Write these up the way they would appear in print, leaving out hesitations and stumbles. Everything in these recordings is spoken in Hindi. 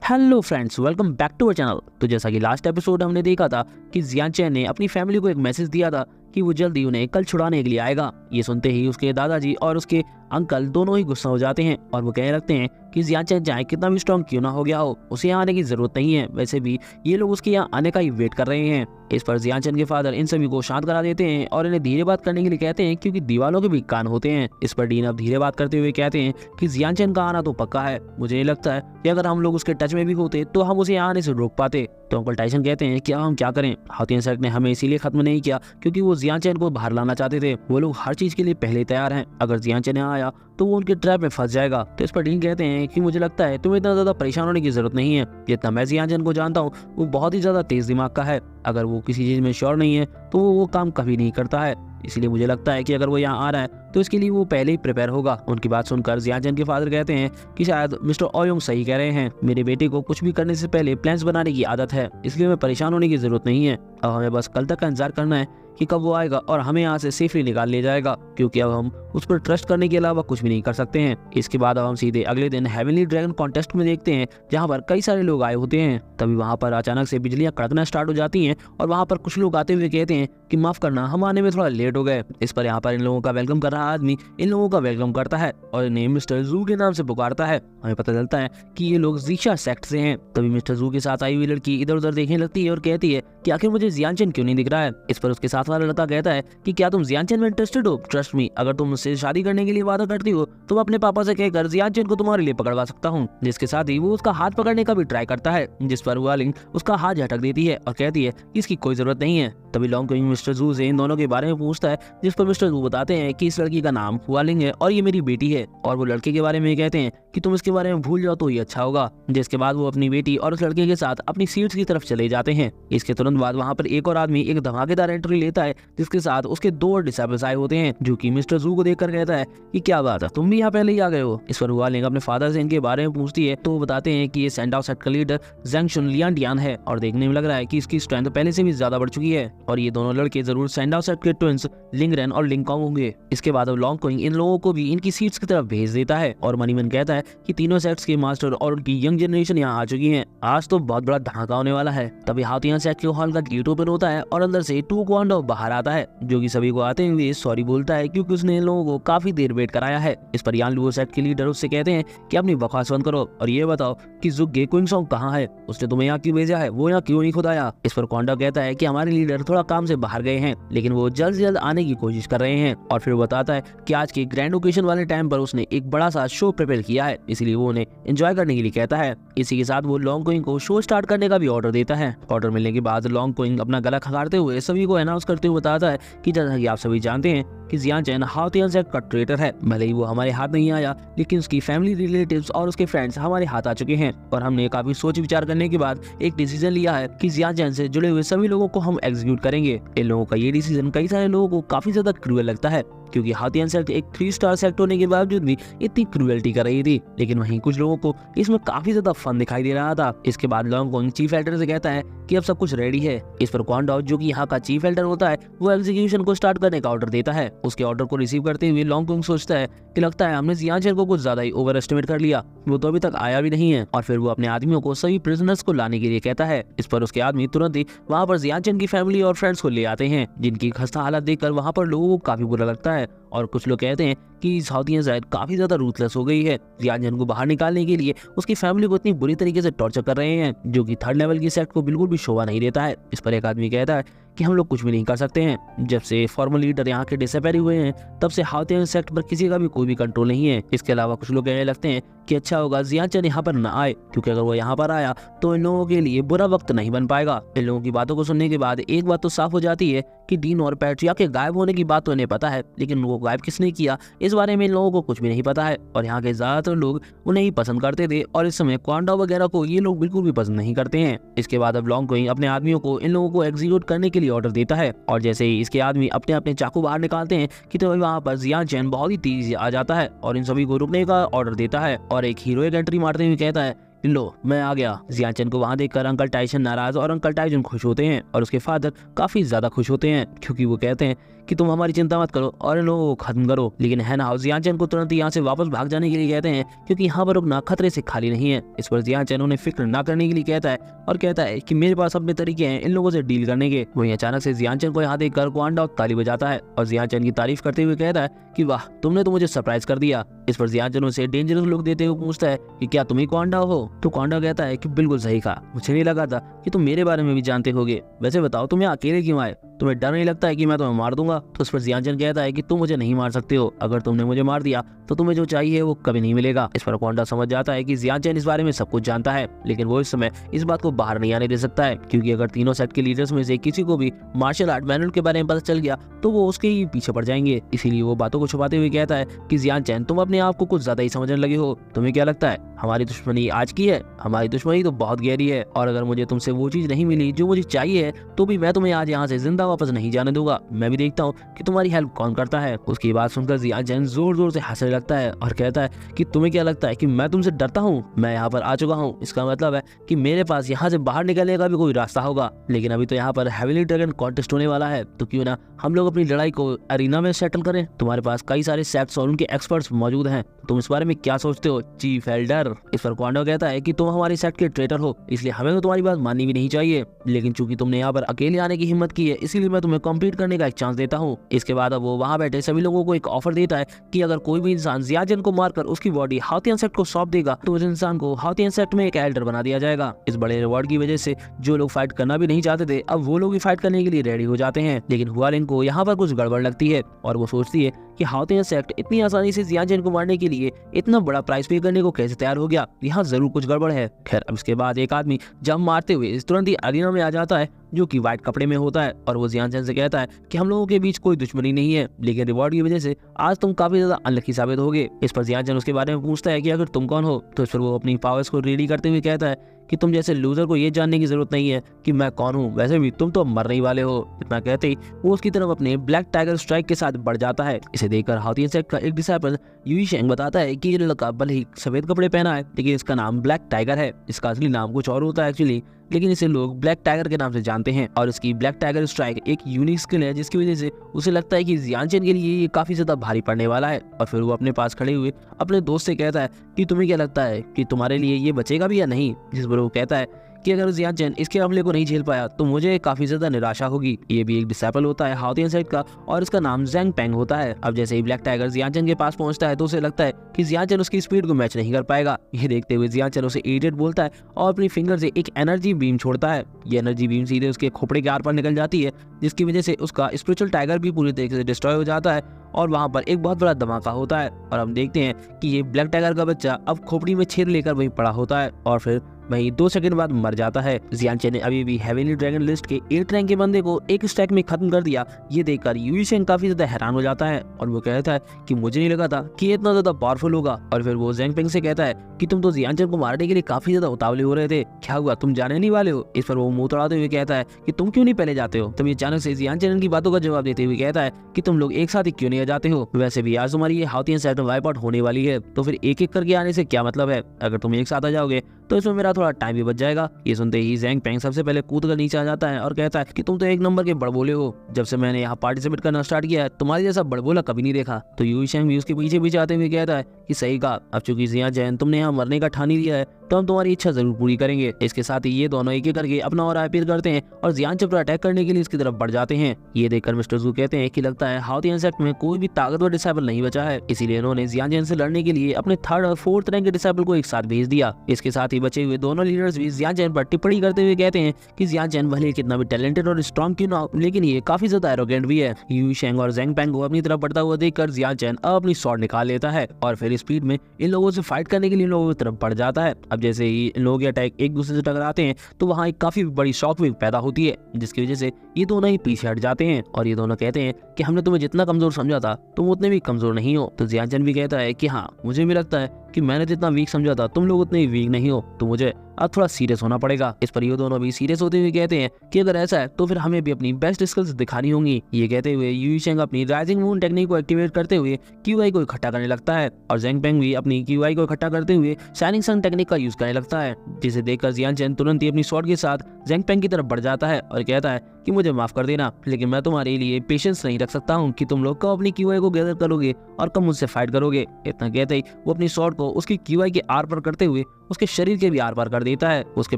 Hello friends, welcome back to our channel. तो जैसा कि लास्ट एपिसोड हमने देखा था कि जियान चैन ने अपनी फैमिली को एक मैसेज दिया था कि वो जल्दी उन्हें कल छुड़ाने के लिए आएगा। ये सुनते ही उसके दादाजी और उसके अंकल दोनों ही गुस्सा हो जाते हैं और वो कहने लगते हैं कि जियान चैन चाहे कितना भी स्ट्रॉन्ग क्यों ना हो गया हो, उसे यहाँ आने की जरूरत नहीं है। वैसे भी ये लोग उसके यहाँ आने का ही वेट कर रहे हैं। इस पर जियान चैन के फादर इन सभी को शांत करा देते हैं और इन्हें धीरे बात करने के लिए कहते हैं क्योंकि दीवालों के भी कान होते हैं। इस पर डीन अब धीरे बात करते हुए कहते हैं कि जियान चैन का आना तो पक्का है। मुझे ये लगता है कि अगर हम लोग उसके टच में भी होते तो हम उसे यहाँ आने से रोक पाते। तो अंकल टाइसन कहते हैं कि हम क्या करें, हाउतियन सेक्ट ने हमें इसीलिए खत्म नहीं किया क्योंकि वो जियान चैन को बाहर लाना चाहते थे। वो लोग हर चीज के लिए पहले तैयार हैं। अगर जियान चैन यहाँ आया तो वो उनके ट्रैप में फंस जाएगा। तो इस पर डीन कहते हैं कि मुझे लगता है तुम्हें इतना ज्यादा परेशान होने की जरूरत नहीं है। जितना मैं जियान चैन को जानता हूँ वो बहुत ही ज्यादा तेज दिमाग का है। अगर वो किसी चीज में श्योर नहीं है तो वो काम कभी नहीं करता है। इसलिए मुझे लगता है कि अगर वो यहाँ आ रहा है तो इसके लिए वो पहले ही प्रिपेयर होगा। उनकी बात सुनकर जियान चैन के फादर कहते हैं कि शायद मिस्टर ओयोंग सही कह रहे हैं। मेरे बेटे को कुछ भी करने से पहले प्लान्स बनाने की आदत है, इसलिए हमें परेशान होने की जरूरत नहीं है। अब हमें बस कल तक का इंतजार करना है कि कब वो आएगा और हमें यहाँ से सेफली निकाल ले जाएगा, क्योंकि अब हम उस पर ट्रस्ट करने के अलावा कुछ भी नहीं कर सकते हैं। इसके बाद अब हम सीधे अगले दिन हेवनली ड्रैगन कॉन्टेस्ट में देखते हैं, जहाँ पर कई सारे लोग आए होते हैं। तभी वहाँ पर अचानक से बिजलियां कड़कना स्टार्ट हो जाती हैं और वहाँ पर कुछ लोग आते हुए कहते हैं कि माफ करना, हम आने में थोड़ा लेट हो गए। इस पर यहाँ पर इन लोगों का वेलकम कर रहा आदमी इन लोगों का वेलकम करता है और इन्हें मिस्टर जू के नाम से पुकारता है। हमें पता चलता है कि ये लोग जीशा सेक्ट से हैं। तभी मिस्टर जू के साथ आई हुई लड़की इधर उधर देखने लगती है और कहती है कि आखिर मुझे जियान चैन क्यों नहीं दिख रहा है। इस पर उसके साथ वाला लड़का कहता है कि क्या तुम जियान चैन में इंटरेस्टेड हो? ट्रस्ट मी, अगर तुम मुझसे शादी करने के लिए वादा करती हो तो मैं अपने पापा से कहकर जियान चैन को तुम्हारे लिए पकड़वा सकता हूँ। जिसके साथ ही वो उसका हाथ पकड़ने का भी ट्राई करता है, जिस पर वालिंग उसका हाथ झटक देती है और कहती है कि इसकी कोई जरूरत नहीं है। तभी लॉन्ग क्विंग मिस्टर जू से इन दोनों के बारे में पूछता है, जिस पर मिस्टर जू बताते हैं कि इस लड़की का नाम वालिंग है और ये मेरी बेटी है। और वो लड़के के बारे में कहते हैं कि तुम इसके बारे में भूल जाओ तो ये अच्छा होगा। जिसके बाद वो अपनी बेटी और उस लड़के के साथ अपनी सीट्स की तरफ चले जाते हैं। इसके तुरंत बाद वहाँ पर एक और आदमी एक धमाकेदार एंट्री लेता है, जिसके साथ उसके दो और डिसेबल्स आए होते हैं, जो कि मिस्टर जू को देखकर कहता है कि क्या बात है, तुम भी यहाँ पहले ही आ गए हो। इस पर वालिंग अपने फादर से इनके बारे में पूछती है तो वो बताते हैं कि ये सैंडाओ सेक्ट का लीडर ज़ेंग शुनलियान है और देखने में लग रहा है कि इसकी स्ट्रेंथ पहले से भी ज्यादा बढ़ चुकी है और ये दोनों लड़के जरूर सैंडाओ सेक्ट के ट्विंस लिंगरेन और लिंगकॉन्ग होंगे। इसके बाद अब लॉन्ग क्विंग इन लोगों को भी इनकी सीट्स की तरफ भेज देता है और मनीमन कहता है कि तीनों सेक्ट्स के मास्टर और उनकी यंग जनरेशन यहाँ आ चुकी है। आज तो बहुत बड़ा धमाका होने वाला है। तभी हाउतियन सेक्ट के हॉल का गेट ओपन होता है और अंदर से टू क्वांडो बाहर आता है, जो कि सभी को आते हुए सॉरी बोलता है क्योंकि उसने इन लोगों को काफी देर वेट कराया है। इस पर यान लुओ सेक्ट के लीडर उससे कहते हैं कि अपनी बकवास बंद करो और ये बताओ कि जुगे क्विंगसोंग कहाँ है, उसने तुम्हें यहाँ क्यों भेजा है, वो यहाँ क्यों नहीं खुद आया। इस पर क्वांडो कहता है कि हमारे लीडर थोड़ा काम से बाहर गए हैं, लेकिन वो जल्द से जल्द आने की कोशिश कर रहे हैं। और फिर वो बताता है कि आज के ग्रैंड ओकेशन वाले टाइम पर उसने एक बड़ा सा शो प्रिपेयर किया है, इसलिए वो उन्हें एंजॉय करने के लिए कहता है। इसी के साथ वो लॉन्ग क्विंग को शो स्टार्ट करने का भी ऑर्डर देता है। ऑर्डर मिलने के बाद लॉन्ग क्विंग अपना गला खंगारते हुए सभी को अनाउंस करते हुए बताता है कि जैसा कि आप सभी जानते हैं कि जियान चैन हाउतियन सेक्ट का ट्रेटर है। भले ही वो हमारे हाथ नहीं आया, लेकिन उसकी फैमिली, रिलेटिव्स और उसके फ्रेंड्स हमारे हाथ आ चुके हैं और हमने काफी सोच विचार करने के बाद एक डिसीजन लिया है कि जियान चैन से जुड़े हुए सभी लोगों को हम एग्जीक्यूट करेंगे। इन लोगों का ये डिसीजन कई सारे लोगों को काफी ज्यादा क्रूएल लगता है, क्योंकि हाउतियन सेक्ट एक 3 स्टार सेक्ट होने के बावजूद भी इतनी क्रूएल्टी कर रही थी। लेकिन वहीं कुछ लोगों को इसमें काफी ज्यादा फन दिखाई दे रहा था। इसके बाद लॉन्ग क्विंग चीफ एल्डर से कहता है कि अब सब कुछ रेडी है। इस पर क्वांडो, जो कि यहाँ का चीफ एल्डर होता है, वो एग्जीक्यूशन को स्टार्ट करने का ऑर्डर देता है। उसके ऑर्डर को रिसीव करते हुए लॉन्ग क्विंग सोचता है कि लगता है हमने जियान चैन को कुछ ज्यादा ही ओवर एस्टिमेट कर लिया, वो तो अभी तक आया भी नहीं है। और फिर वो अपने आदमियों को सभी प्रिजनर्स को लाने के लिए कहता है। इस पर उसके आदमी तुरंत ही वहाँ पर जियान चैन की फैमिली और फ्रेंड्स को ले आते हैं, जिनकी खस्ता हालत देखकर वहाँ पर लोगों को काफी बुरा लगता है। और कुछ लोग कहते हैं कि हाउतियन सेक्ट काफी ज्यादा रूथलेस हो गई है। जियान चैन को बाहर निकालने के लिए उसकी फैमिली को इतनी बुरी तरीके से टॉर्चर कर रहे हैं, जो कि 3rd लेवल की सेक्ट को बिल्कुल भी शोभा नहीं देता है। इस पर एक आदमी कहता है कि हम लोग कुछ भी नहीं कर सकते हैं। जब से फॉर्मल लीडर यहाँ के डिसअपीयर हुए हैं, तब से हाउतियन सेक्ट पर किसी का भी कोई भी कंट्रोल नहीं है। इसके अलावा कुछ लोग कहने लगते हैं कि अच्छा होगा जियान चैन यहाँ पर न आए, क्योंकि अगर वो यहाँ पर आया तो इन लोगों के लिए बुरा वक्त नहीं बन पाएगा। इन लोगों की बातों को सुनने के बाद एक बात तो साफ हो जाती है कि डीन और पैट्रिया के गायब होने की बात तो इन्हें पता है, लेकिन वो गायब किसने किया इस बारे में इन लोगों को कुछ भी नहीं पता है। और यहाँ के ज्यादातर लोग उन्हें ही पसंद करते थे और इस समय क्वांडो वगैरह को ये लोग बिल्कुल भी पसंद नहीं करते हैं। इसके बाद अब लॉन्ग क्विंग अपने आदमियों को इन लोगों को एग्जीक्यूट करने के लिए ऑर्डर देता है और जैसे ही इसके आदमी अपने अपने चाकू बाहर निकालते हैं कि तो वहाँ पर जियान चैन बहुत ही तेजी आ जाता है और इन सभी को रुकने का ऑर्डर देता है और एक हीरोइक एंट्री मारते हुए कहता है लो मैं आ गया। जियान चैन को वहाँ देखकर अंकल टाइसन नाराज और अंकल टाइसन खुश होते हैं और उसके फादर काफी ज्यादा खुश होते हैं, क्योंकि वो कहते हैं कि तुम हमारी चिंता मत करो और इन लोगों को खत्म करो। लेकिन है ना जियान चैन को तुरंत यहाँ से वापस भाग जाने के लिए कहते हैं, क्योंकि यहाँ पर रुकना खतरे से खाली नहीं है। इस पर जियान चैन उन्हें फिक्र ना करने के लिए कहता है और कहता है कि मेरे पास अपने तरीके हैं इन लोगों से डील करने के। वहीं अचानक से जियान चैन को यहाँ देखकर क्वांडा ताली बजाता है और जियान चैन की तारीफ करते हुए कहता है कि वाह, तुमने तो मुझे सरप्राइज कर दिया। इस पर जियान चैन उसे डेंजरस लुक देते हुए पूछता है कि क्या तुम ही क्वांडा हो? तो क्वांडा कहता है कि बिल्कुल सही कहा, मुझे नहीं लगा था कि तुम मेरे बारे में भी जानते होगे। वैसे बताओ तुम यहाँ अकेले क्यों आए? तुम्हें डर नहीं लगता है कि मैं तुम्हें मार दूंगा? तो उस पर जियान चैन कहता है कि तुम मुझे नहीं मार सकते हो, अगर तुमने मुझे मार दिया तो तुम्हें जो चाहिए वो कभी नहीं मिलेगा। इस पर क्वांडा समझ जाता है कि जियान चैन इस बारे में सब कुछ जानता है, लेकिन वो इस समय इस बात को बाहर नहीं आने दे सकता है, क्योंकि अगर तीनों सेट के लीडर्स में से किसी को भी मार्शल आर्ट मैनुअल के बारे में पता चल गया तो वो उसके ही पीछे पड़ जाएंगे। इसीलिए वो बातों को छुपाते हुए कहता है कि जियान चैन, तुम अपने आप को कुछ ज्यादा ही समझने लगे हो। तुम्हें क्या लगता है हमारी दुश्मनी आज की है? हमारी दुश्मनी तो बहुत गहरी है, और अगर मुझे तुमसे वो चीज नहीं मिली जो मुझे चाहिए तो भी मैं तुम्हें आज यहाँ से जिंदा वापस नहीं जाने दूंगा। मैं भी देखता हूँ कि तुम्हारी हेल्प कौन करता है। उसकी बात सुनकर जियान चैन जोर जोर से हंसने लगता है और कहता है कि तुम्हें क्या लगता है कि मैं तुमसे डरता हूँ? मैं यहाँ पर आ चुका हूँ, इसका मतलब है कि मेरे पास यहाँ से बाहर निकलने का भी कोई रास्ता होगा। लेकिन अभी तो यहाँ पर हेवीली ड्रैगन कॉन्टेस्ट होने वाला है, तो क्यों ना हम लोग अपनी लड़ाई को अरीना में सेटल करें। तुम्हारे पास कई सारे सेट्स और उनके एक्सपर्ट्स मौजूद हैं, तुम इस बारे में क्या सोचते हो चीफ एल्डर? इस पर क्वांडा कहता है कि तुम हमारे सेट के ट्रेटर हो, इसलिए हमें तो तुम्हारी बात माननी भी नहीं चाहिए, लेकिन चूंकि तुमने यहाँ पर अकेले आने की हिम्मत की है इसीलिए मैं तुम्हें कॉम्पीट करने का एक चांस देता हूँ। इसके बाद अब वो वहाँ बैठे सभी लोगों को एक ऑफर देता है कि अगर कोई भी इंसान जियान चैन को मारकर उसकी बॉडी हाउतियन सेट को सौंप देगा तो उस इंसान को हाउतियन सेट में एक एल्डर बना दिया जाएगा। इस बड़े रिवॉर्ड की वजह से जो लोग फाइट करना भी नहीं चाहते थे अब वो लोग भी फाइट करने के लिए रेडी हो जाते हैं। लेकिन हुआलिन को यहाँ पर कुछ गड़बड़ लगती है और वो सोचती है कि हाउतियन सेट इतनी आसानी से जियान चैन को मारने के लिए इतना बड़ा प्राइस पे करने को कैसे तैयार हो गया? यहाँ जरूर कुछ गड़बड़ है। खैर अब इसके बाद एक आदमी जंप मारते हुए तुरंत ही अरीना में आ जाता है, जो कि व्हाइट कपड़े में होता है, और वो जियान चैन से कहता है कि हम लोगों के बीच कोई दुश्मनी नहीं है, लेकिन रिवॉर्ड की वजह से आज तुम काफी ज्यादा अनलकी साबित होगे। इस पर जियान चैन उसके बारे में पूछता है कि अगर तुम कौन हो? तो इस पर वो अपनी पावर्स को रेडी करते हुए कहता है कि तुम जैसे लूजर को ये जानने की जरूरत नहीं है कि मैं कौन हूँ, वैसे भी तुम तो मरने ही वाले हो। इतना कहते ही वो उसकी तरफ अपने ब्लैक टाइगर स्ट्राइक के साथ बढ़ जाता है। इसे देखकर हाउतियन सेट का एक डिसाइपल यूई शेंग बताता है कि ये लड़का भले ही सफेद कपड़े पहना है लेकिन इसका नाम ब्लैक टाइगर है। इसका असली नाम कुछ और होता है एक्चुअली, लेकिन इसे लोग ब्लैक टाइगर के नाम से जानते हैं, और इसकी ब्लैक टाइगर स्ट्राइक एक यूनिक स्किल है जिसकी वजह से उसे लगता है कि जियान चैन के लिए ये काफी ज्यादा भारी पड़ने वाला है। और फिर वो अपने पास खड़े हुए अपने दोस्त से कहता है कि तुम्हें क्या लगता है कि तुम्हारे लिए ये बचेगा भी या नहीं? जिस पर वो कहता है कि अगर जियान चैन इसके हमले को नहीं झेल पाया तो मुझे काफी ज्यादा निराशा होगी। ये भी एक डिसाइपल होता है हाउतियन सेट का और इसका नाम जैंग पेंग होता है। अब जैसे ही ब्लैक टाइगर जियान चैन के पास पहुंचता है तो उसे लगता है कि जियान चैन उसकी स्पीड को मैच नहीं कर पाएगा। ये देखते हुए जियान चैन उसे इडियट बोलता है और अपनी फिंगर से एक एनर्जी बीम छोड़ता है। ये एनर्जी बीम सीधे उसके खोपड़े के आर पार निकल जाती है, जिसकी वजह से उसका स्पिरिचुअल टाइगर भी पूरी तरीके से डिस्ट्रॉय हो जाता है और वहां पर एक बहुत बड़ा धमाका होता है। और हम देखते हैं कि ये ब्लैक टाइगर का बच्चा अब खोपड़ी में छेद लेकर वहीं पड़ा होता है और फिर वहीं 2 सेकंड बाद मर जाता है। जियान चैन ने अभी भी हेवीली ड्रैगन लिस्ट के 8 रैंक के बंदे को एक स्टैक में खत्म कर दिया। ये देखकर यूई शेंग काफी ज्यादा हैरान हो जाता है और वो कहता है कि मुझे नहीं लगा था कि ये इतना ज्यादा पावरफुल होगा। और फिर वो जैंग पेंग से कहता है कि तुम तो जियान चैन को मारने के लिए काफी ज्यादा उतावले हो रहे थे, क्या हुआ तुम जाने नहीं वाले हो? इस पर वो मुंह तोड़ाते हुए कहता है कि तुम क्यों नहीं पहले जाते हो? तभी अचानक से जियान चैन की बातों का जवाब देते हुए कहता है कि तुम लोग एक साथ ही क्यों नहीं आ जाते हो? वैसे भी आज तुम्हारी ये हाउतियन सेट वाइप आउट होने वाली है, तो फिर एक एक करके आने से क्या मतलब है? अगर तुम एक साथ आ जाओगे तो इसमें मेरा थोड़ा टाइम भी बच जाएगा। ये सुनते ही जैंग पेंग सबसे पहले कूद कर नीचे आ जाता है और कहता है कि तुम तो एक नंबर के बड़बोले हो, जब से मैंने यहाँ पार्टिसिपेट करना स्टार्ट किया है तुम्हारे जैसा बड़बोला कभी नहीं देखा। तो यूई शेंग भी उसके पीछे पीछे आते हुए कहता है कि सही कहा, अब चूंकि जियान चैन तुमने यहाँ मरने का ठान ही लिया है तो हम तुम्हारी इच्छा जरूर पूरी करेंगे। इसके साथ ही ये दोनों एक एक करके अपना और अपील करते हैं और जियान चैन पर अटैक करने के लिए इसकी तरफ बढ़ जाते हैं। ये देखकर मिस्टर जू कहते हैं कि लगता है हाउतियन सेट में कोई भी ताकतवर डिसाइपल नहीं बचा है, इसीलिए इन्होंने जियान चैन से लड़ने के लिए अपने 3rd और 4th रैंक के डिसाइपल को एक साथ भेज दिया। इसके साथ ही बचे हुए दोनों लीडर्स भी जियान चैन पर टिप्पणी करते हुए कहते हैं कि जियान चैन भले कितना भी टैलेंटेड और स्ट्रॉन्ग क्यों ना हो, लेकिन ये काफी ज्यादा एरोगेंट भी है। यूई शेंग और जैंग पेंग को अपनी तरफ बढ़ता हुआ देखकर जियान चैन अब अपनी स्वॉर्ड निकाल लेता है और फिर स्पीड में इन लोगों से फाइट करने के लिए इन लोगों की तरफ बढ़ जाता है। अब जैसे ही इन लोगों के अटैक एक दूसरे से टकराते हैं तो वहाँ एक काफी बड़ी शॉक वेव पैदा होती है, जिसकी वजह से ये दोनों ही पीछे हट जाते हैं और ये दोनों कहते हैं कि हमने तुम्हें जितना कमजोर समझा था तुम उतने भी कमजोर नहीं हो। तो जियान चैन भी कहता है कि हाँ, मुझे भी लगता है कि मैंने जितना वीक समझा था तुम लोग उतने ही वीक नहीं हो, तो मुझे अब थोड़ा सीरियस होना पड़ेगा। इस पर ये दोनों भी सीरियस होते हुए कहते हैं कि अगर ऐसा है तो फिर हमें भी अपनी बेस्ट स्किल्स दिखानी होंगी। ये कहते हुए यू शेंग अपनी राइजिंग मून टेक्निक को एक्टिवेट करते हुए क्यूआई को इकट्ठा करने लगता है और जेंग पेंग भी अपनी क्यूआई को इकट्ठा करते हुए शाइनिंग सन टेक्निक का यूज करने लगता है, जिसे देखकर जियान चैन तुरंत ही अपनी स्वॉर्ड के साथ जेंग पेंग की तरफ बढ़ जाता है और कहता है कि मुझे माफ कर देना, लेकिन मैं तुम्हारे लिए पेशेंस नहीं रख सकता हूँ कि तुम लोग कब अपनी क्यूआई को गैदर करोगे और कब मुझसे फाइट करोगे। इतना कहते ही वो अपनी स्वॉर्ड को उसकी क्यूआई के आर पार करते हुए उसके शरीर के भी आर पार कर देता है। उसके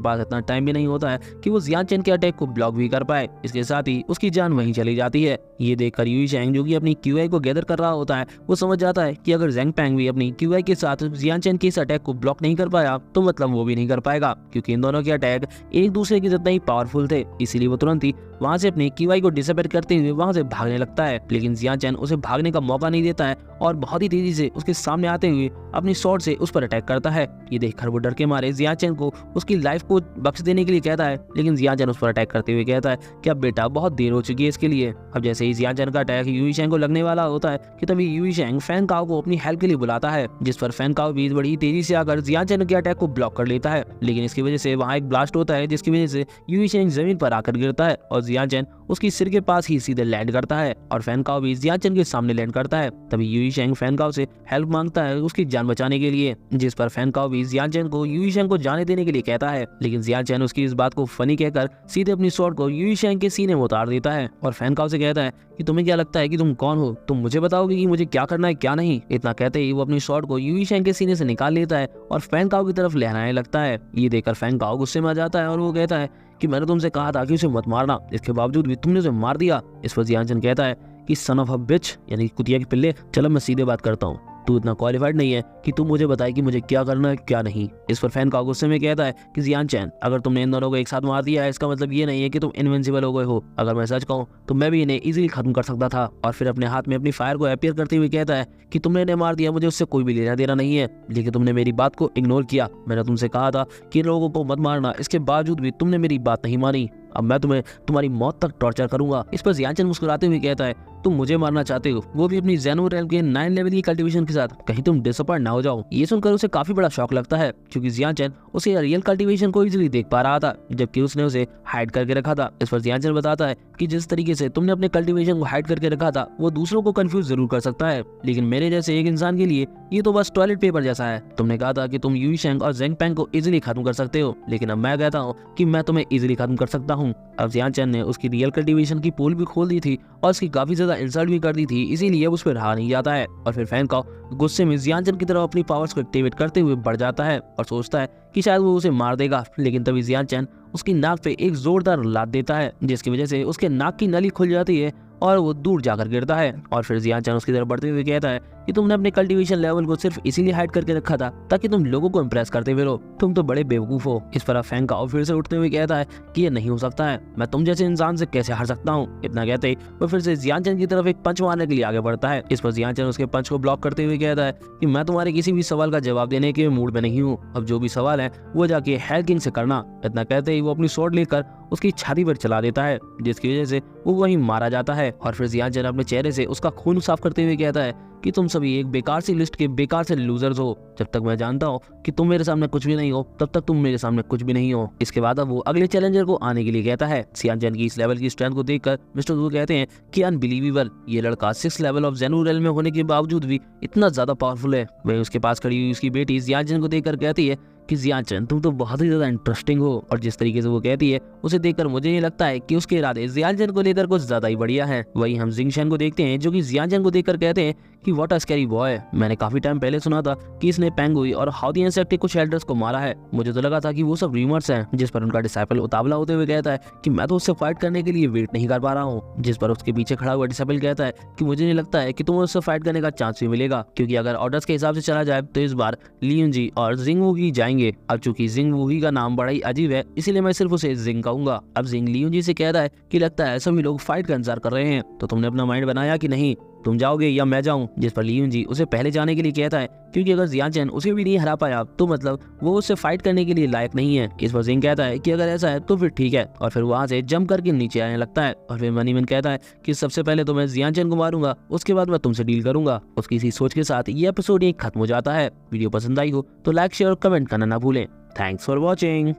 पास इतना टाइम भी नहीं होता है कि वो जियान चैन के अटैक को ब्लॉक भी कर पाए। इसके साथ ही उसकी जान वहीं चली जाती है। ये देखकर यू शेंग जो कि अपनी क्यूआई को गैदर कर रहा होता है वो समझ जाता है कि अगर जेंग पेंग भी अपनी क्यूआई के साथ जियान चैन के इस अटैक को ब्लॉक नहीं कर पाया तो मतलब वो भी नहीं कर पाएगा, क्योंकि इन दोनों के अटैक एक दूसरे के जितना ही पावरफुल थे। इसीलिए वो तुरंत ही वहां से अपनी क्यूआई को डिसअपेयर करते हुए वहां से भागने लगता है, लेकिन जियान चैन उसे भागने का मौका नहीं देता है और बहुत ही तेजी से उसके सामने आते हुए अपनी स्वॉर्ड से उस पर अटैक करता है। ये देखकर वो डर के मारे जियान चैन को उसकी लाइफ को बख्श देने के लिए कहता है, लेकिन जियान चैन उस पर अटैक करते हुए कहता है कि अब बेटा बहुत देर हो चुकी है इसके लिए। अब जैसे ही जियान चैन का अटैक यू शेंग को लगने वाला होता है कि तभी यू शेंग फैन काओ को अपनी हेल्प के लिए बुलाता है, जिस पर फैन काओ भी बड़ी तेजी से आकर जियान चैन के अटैक को ब्लॉक कर लेता है। लेकिन इसकी वजह से वहाँ एक ब्लास्ट होता है जिसकी वजह से यू शेंग जमीन पर आकर गिरता है और जियान चैन उसकी सिर के पास ही सीधे लैंड करता है और फैन काओ भी जियान चैन के सामने लैंड करता है। तभी यू शेंग फैन काओ से हेल्प मांगता है उसकी जान बचाने के लिए, जिस पर फैन काओ भी जियान चैन को यू शेंग को जाने देने के लिए कहता है, लेकिन जियान चैन उसकी इस बात को फनी कहकर सीधे अपनी स्वॉर्ड को यू शेंग के सीने में उतार देता है और फैन काओ से कहता है कि तुम्हें क्या लगता है कि तुम कौन हो, तुम मुझे बताओगे कि मुझे क्या करना है क्या नहीं। इतना कहते ही वो अपनी स्वॉर्ड को यू शेंग के सीने से निकाल लेता है और फैन काओ की तरफ लहराने लगता है। ये देखकर फैन काओ गुस्से में आ जाता है और वो कहता है कि मैंने तुमसे कहा था कि उसे मत मारना, इसके बावजूद भी तुमने उसे मार दिया। इस पर जियान चैन कहता है कि सन ऑफ अ बिच, यानी कुतिया के पिल्ले, चलो मैं सीधे बात करता हूँ, तू इतना क्वालिफाइड नहीं है कि तू मुझे बताए कि मुझे क्या करना है क्या नहीं। इस पर फैन काओ गुस्से में कहता है कि जियान चैन, अगर तुमने इन दोनों को एक साथ मार दिया है इसका मतलब ये नहीं है कि तुम इनविंसिबल हो गए हो। अगर मैं सच कहूँ तो मैं भी इन्हें इजीली खत्म कर सकता था। और फिर अपने हाथ में अपनी फायर को अपीयर करते हुए कहता है कि तुमने इन्हें मार दिया, मुझे उससे कोई भी लेना देना नहीं है, लेकिन तुमने मेरी बात को इग्नोर किया। मैंने तुमसे कहा था कि इन लोगों को मत मारना, इसके बावजूद भी तुमने मेरी बात नहीं मानी। अब मैं तुम्हें तुम्हारी मौत तक टॉर्चर करूंगा। इस पर जियान चैन मुस्कुराते हुए कहता है, तुम मुझे मारना चाहते हो, वो भी अपनी ज़ेनो रेल्म के 9 लेवल की कल्टीवेशन के साथ, कहीं तुम डिसअपॉइंट ना हो जाओ। ये सुनकर उसे काफी बड़ा शॉक लगता है, क्योंकि जियान चैन उसे रियल कल्टीवेशन को इजीली देख पा रहा था, जबकि उसने उसे हाइड करके रखा था। इस पर जियान चैन बताता है कि जिस तरीके से तुमने अपने कल्टीवेशन को हाइड करके रखा था वो दूसरों को कंफ्यूज जरूर कर सकता है, लेकिन मेरे जैसे एक इंसान के लिए ये तो बस टॉयलेट पेपर जैसा है। तुमने कहा था कि तुम यू शेंग और जेंग पेंग को इजीली खत्म कर सकते हो, लेकिन अब मैं कहता हूँ कि मैं तुम्हें इजीली खत्म कर सकता हूँ। अब जियान चैन ने उसकी रियल कल्टीवेशन की पोल भी खोल दी थी और उसकी काफी ज्यादा इंसल्ट भी कर दी थी, इसीलिए उस पर रहा नहीं जाता है और फिर फैन काओ गुस्से में जियान चैन की तरफ अपनी पावर्स को एक्टिवेट करते हुए बढ़ जाता है और सोचता है कि शायद वो उसे मार देगा, लेकिन तभी जियान चैन उसकी नाक पे एक जोरदार लात देता है, जिसकी वजह से उसके नाक की नली खुल जाती है और वो दूर जाकर गिरता है। और फिर जियान चैन उसकी तरफ बढ़ते हुए कहता है कि तुमने अपने कल्टीवेशन लेवल को सिर्फ इसीलिए हाइड करके रखा था ताकि तुम लोगों को इम्प्रेस करते फिरो, तुम तो बड़े बेवकूफ हो। इस पर फैन काओ फिर से उठते हुए कहता है कि ये नहीं हो सकता है, मैं तुम जैसे इंसान से कैसे हार सकता हूँ। इतना कहते ही वो फिर से जियान चैन की तरफ एक पंच मारने के लिए आगे बढ़ता है। इस पर जियान चैन उसके पंच को ब्लॉक करते हुए कहता है कि मैं तुम्हारे किसी भी सवाल का जवाब देने के मूड में नहीं हूँ, अब जो भी सवाल है वो जाके हेल किंग से करना। इतना कहते ही वो अपनी स्वॉर्ड लेकर उसकी छाती पर चला देता है, जिसकी वजह से वो वहीं मारा जाता है। और फिर जियान चैन अपने चेहरे से उसका खून साफ करते हुए कहता है कि तुम सभी एक बेकार सी लिस्ट के बेकार से लूजर्स हो, जब तक मैं जानता हूँ कि तुम मेरे सामने कुछ भी नहीं हो तब तक तुम मेरे सामने कुछ भी नहीं हो। इसके बाद अब वो अगले चैलेंजर को आने के लिए कहता है। जियान चैन की इस लेवल की स्ट्रेंथ को देखकर मिस्टर वू कहते हैं कि अनबिलीवेबल, ये लड़का 6 लेवल ऑफ ज़ेनो रेल्म में होने के बावजूद भी इतना ज्यादा पावरफुल है। वही उसके पास खड़ी हुई उसकी बेटी जियान चैन को देखकर कहती है कि जियान चैन तुम तो बहुत ही ज्यादा इंटरेस्टिंग हो। और जिस तरीके से वो कहती है उसे देखकर मुझे ये लगता है कि उसके इरादे जियान चैन को लेकर कुछ ज्यादा ही बढ़िया है। वही हम जिंग शेन को देखते हैं जो कि जियान चैन को देखकर कहते हैं कि व्हाट अ स्कैरी बॉय, मैंने काफी टाइम पहले सुना था कि इसने पेंगुई और हाउदी इंसेक्ट के कुछ एल्डर्स को मारा है, मुझे तो लगा था कि वो सब रूमर्स हैं। जिस पर उनका डिसाइपल उतावला होते हुए कहता है कि मैं तो उससे फाइट करने के लिए वेट नहीं कर पा रहा हूँ। जिस पर उसके पीछे खड़ा हुआ डिसाइपल कहता है कि मुझे नहीं लगता है कि तुम्हें उससे फाइट करने का चांस भी मिलेगा, क्योंकि अगर ऑर्डर्स के हिसाब से चला जाए तो इस बार लियून जी और जिंग वूही जाएंगे। अब चूंकि जिंग वूही का नाम बड़ा ही अजीब है इसलिए मैं सिर्फ उसे जिंग कहूंगा। अब जिंग लियून जी से कहता है कि लगता है सभी लोग फाइट का इंतजार कर रहे हैं, तो तुमने अपना माइंड बनाया कि नहीं, तुम जाओगे या मैं जाऊं। जिस पर लियून जी उसे पहले जाने के लिए कहता है, क्योंकि अगर जियान चैन उसे भी नहीं हरा पाया तो मतलब वो उससे फाइट करने के लिए लायक नहीं है। इस पर जिंग कहता है कि अगर ऐसा है तो फिर ठीक है, और फिर वहां से जंप करके नीचे आने लगता है। और फिर मनी मैन कहता है कि सबसे पहले तो मैं जियान चैन को मारूंगा, उसके बाद मैं तुमसे डील करूंगा। उसकी इसी सोच के साथ ये एपिसोड खत्म हो जाता है। वीडियो पसंद आई हो तो लाइक शेयर और कमेंट करना ना भूलें। Thanks for watching.